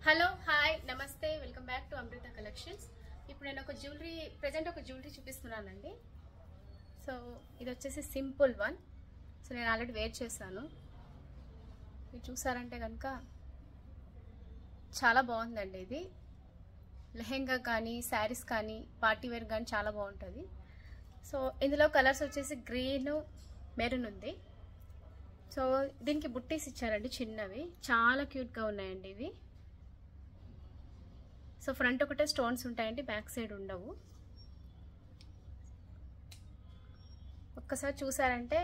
Hello hi నమస్తే welcome back to Amrutha collections. ఇప్పుడు నేను ఒక జ్యువెలరీ చూపిస్తున్నానండి. సో ఇది వచ్చేసి సింపుల్ వన్. సో నేను ఆల్రెడీ వేర్ చేశాను. ఇది చూసారంటే కనుక చాలా బాగుందండి. ఇది లెహెంగా కానీ శారీస్ కానీ పార్టీ వేర్ కానీ చాలా బాగుంటుంది. సో ఇందులో కలర్స్ వచ్చేసి గ్రీన్ మెరూన్ ఉంది. సో దీనికి బుట్టీస్ ఇచ్చారండి, చిన్నవి చాలా క్యూట్గా ఉన్నాయండి ఇవి. సో ఫ్రంట్ ఒకటే స్టోన్స్ ఉంటాయండి, బ్యాక్ సైడ్ ఉండవు. ఒక్కసారి చూసారంటే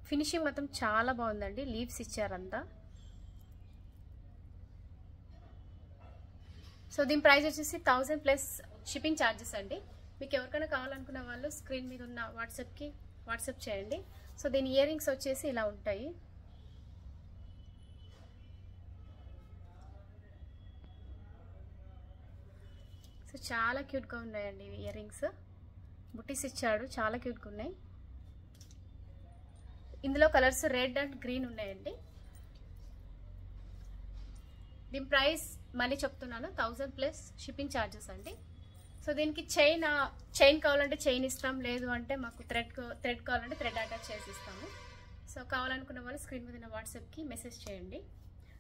ఫినిషింగ్ మొత్తం చాలా బాగుందండి. లీవ్స్ ఇచ్చారంతా. సో దీని ప్రైస్ వచ్చేసి 1000 ప్లస్ షిప్పింగ్ ఛార్జెస్ అండి. మీకు ఎవరికైనా కావాలనుకున్న వాళ్ళు స్క్రీన్ మీద ఉన్న వాట్సాప్ చేయండి. సో దీని ఇయర్ రింగ్స్ వచ్చేసి ఇలా ఉంటాయి. సో చాలా క్యూట్గా ఉన్నాయండి ఇయర్ రింగ్స్. బుట్టీస్ ఇచ్చాడు, చాలా క్యూట్గా ఉన్నాయి. ఇందులో కలర్స్ రెడ్ అండ్ గ్రీన్ ఉన్నాయండి. దీని ప్రైస్ మళ్ళీ చెప్తున్నాను, 1000 ప్లస్ షిప్పింగ్ ఛార్జెస్ అండి. సో దీనికి చైన్ కావాలంటే చైన్ ఇస్తాం, లేదు అంటే మాకు థ్రెడ్ కావాలంటే థ్రెడ్ అటాచ్ చేసి ఇస్తాము. సో కావాలనుకున్న వాళ్ళు స్క్రీన్ మీద వాట్సాప్కి మెసేజ్ చేయండి.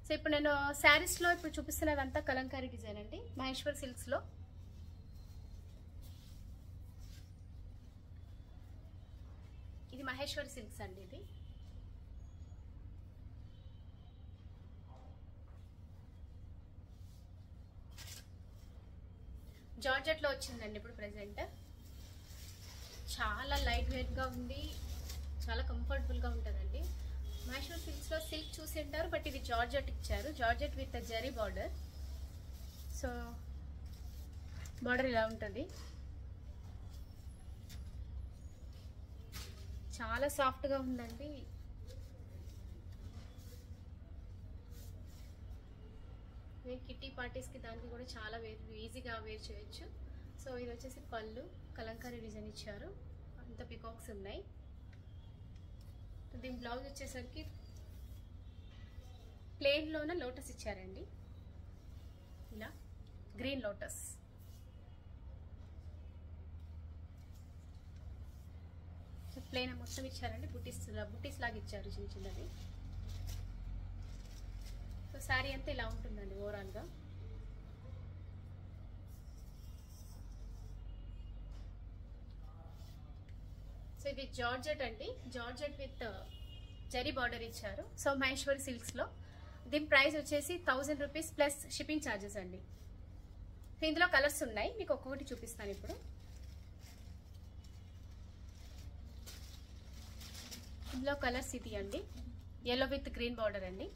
సో ఇప్పుడు నేను శారీస్లో ఇప్పుడు చూపిస్తున్నదంతా కలంకారీ డిజైన్ అండి, మహేశ్వర్ సిల్క్స్లో. ఇది మహేశ్వరి సిల్క్స్ అండి. ఇది జార్జెట్లో వచ్చిందండి ఇప్పుడు ప్రెసెంట్. చాలా లైట్ వెయిట్గా ఉంది, చాలా కంఫర్టబుల్గా ఉంటుందండి. మహేశ్వరి సిల్క్స్లో సిల్క్ చూసి ఉంటారు, బట్ ఇది జార్జెట్ ఇచ్చారు. Georgette with zari border. So border ఇలా ఉంటుంది. చాలా సాఫ్ట్గా ఉందండి. నేను కిట్టి పార్టీస్కి దానికి కూడా చాలా ఈజీగా వేర్ చేయొచ్చు. సో ఇది వచ్చేసి పళ్ళు, కలంకారీ డిజైన్ ఇచ్చారు, అంత పికాక్స్ ఉన్నాయి. దీని బ్లౌజ్ వచ్చేసరికి ప్లెయిన్లోనే లోటస్ ఇచ్చారండి, ఇలా గ్రీన్ లోటస్. ప్లెయిన్ మొత్తం ఇచ్చారండి, బుట్టీస్ లాగా ఇచ్చారు చిన్న చిన్నది. సో శారీ అంతా ఇలా ఉంటుందండి ఓవరాల్గా. సో ఇది జార్జెట్ అండి, జార్జెట్ విత్ జరీ బార్డర్ ఇచ్చారు. సో మహేశ్వరి సిల్క్స్లో దీని ప్రైస్ వచ్చేసి 1000 రూపీస్ ప్లస్ షిప్పింగ్ ఛార్జెస్ అండి. సో ఇందులో కలర్స్ ఉన్నాయి, మీకు ఒక్కొక్కటి చూపిస్తాను ఇప్పుడు. ఇందులో కలర్స్ ఇది అండి, ఎల్లో విత్ గ్రీన్ బార్డర్ అండి,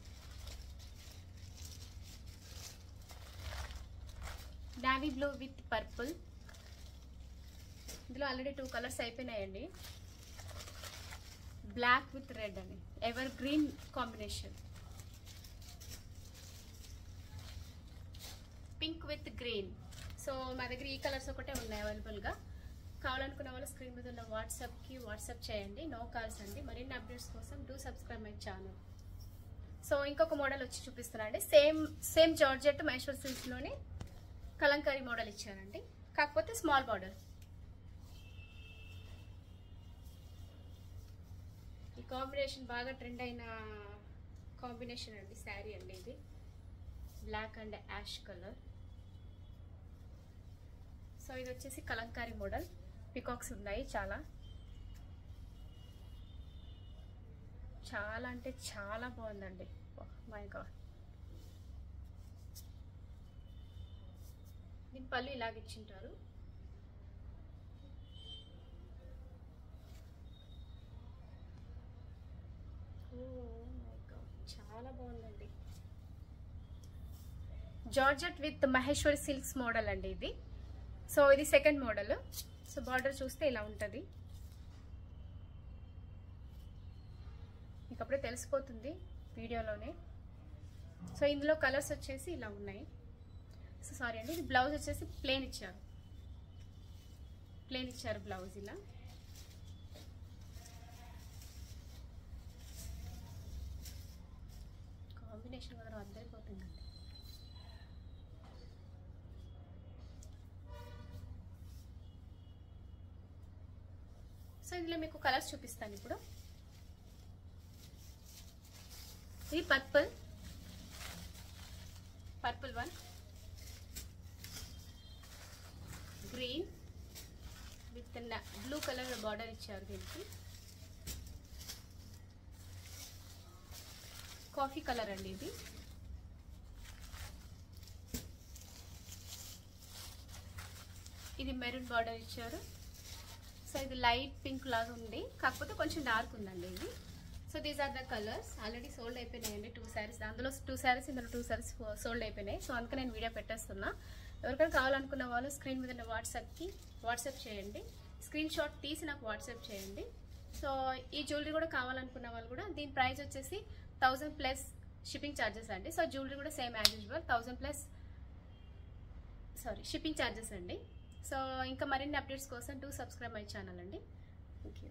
నావీ బ్లూ విత్ పర్పుల్. ఇందులో ఆల్రెడీ 2 కలర్స్ అయిపోయినాయండి. బ్లాక్ విత్ రెడ్ అండి, ever green combination. Pink with green. So మా దగ్గర ఈ కలర్స్ ఒకటే ఉన్నాయి అవైలబుల్గా. కావాలనుకున్న వాళ్ళు స్క్రీన్ మీద ఉన్న వాట్సాప్ చేయండి. నో కాల్స్ అండి. మరిన్ని అప్డేట్స్ కోసం do subscribe my channel. So ఇంకొక మోడల్ వచ్చి చూపిస్తున్నాను అండి. సేమ్ జార్జెట్ మహేశ్వర్ సిల్క్స్లోని కలంకారీ మోడల్ ఇచ్చారండి, కాకపోతే స్మాల్ బార్డర్. ఈ కాంబినేషన్ బాగా ట్రెండ్ అయిన కాంబినేషన్ అండి, శారీ అండి ఇది. Black and ash colour. So ఇది వచ్చేసి కలంకారీ మోడల్, పికాక్స్ ఉన్నాయి చాలా అంటే చాలా బాగుందండి. My God. దీని పళ్ళు ఇలాగ ఇచ్చింటారు. మై గాడ్, చాలా బాగుందండి. Georgette with Maheshwari silks model అండి ఇది. సో ఇది సెకండ్ మోడల్. సో బార్డర్ చూస్తే ఇలా ఉంటుంది, మీకు అప్పుడే తెలిసిపోతుంది వీడియోలోనే. సో ఇందులో కలర్స్ వచ్చేసి ఇలా ఉన్నాయి. సో సారీ అండి, ఇది బ్లౌజ్ వచ్చేసి ప్లెయిన్ ఇచ్చారు బ్లౌజ్ ఇలా. కాంబినేషన్ కూడా అద్దరిపోతుందండి. సో ఇందులో మీకు కలర్స్ చూపిస్తాను ఇప్పుడు. ఇది purple one, green with blue colour border ఇచ్చారు దీనికి. కాఫీ కలర్ అండి ఇది. ఇది మెరూన్ బార్డర్ ఇచ్చారు. సో ఇది లైట్ పింక్ లాగా ఉంది, కాకపోతే కొంచెం డార్క్ ఉందండి ఇది. So these are the colours. Already sold అయిపోయినాయండి 2 శారీస్. అందులో 2 శారీస్, ఇందులో 2 శారీస్ సోల్డ్ అయిపోయినాయి. సో అందుకే నేను వీడియో పెట్టేస్తున్నా. ఎవరికైనా కావాలనుకున్న వాళ్ళు స్క్రీన్ మీద వాట్సాప్ చేయండి. స్క్రీన్ షాట్ తీసి నాకు వాట్సాప్ చేయండి. సో ఈ జ్యువెలరీ కూడా కావాలనుకున్న వాళ్ళు కూడా, దీని ప్రైస్ వచ్చేసి 1000 ప్లస్ షిప్పింగ్ ఛార్జెస్ అండి. సో జ్యువెలరీ కూడా same as usual 1000 plus shipping charges అండి. సో ఇంకా మరిన్ని అప్డేట్స్ కోసం సబ్స్క్రైబ్ మై ఛానల్ అండి. Thank you.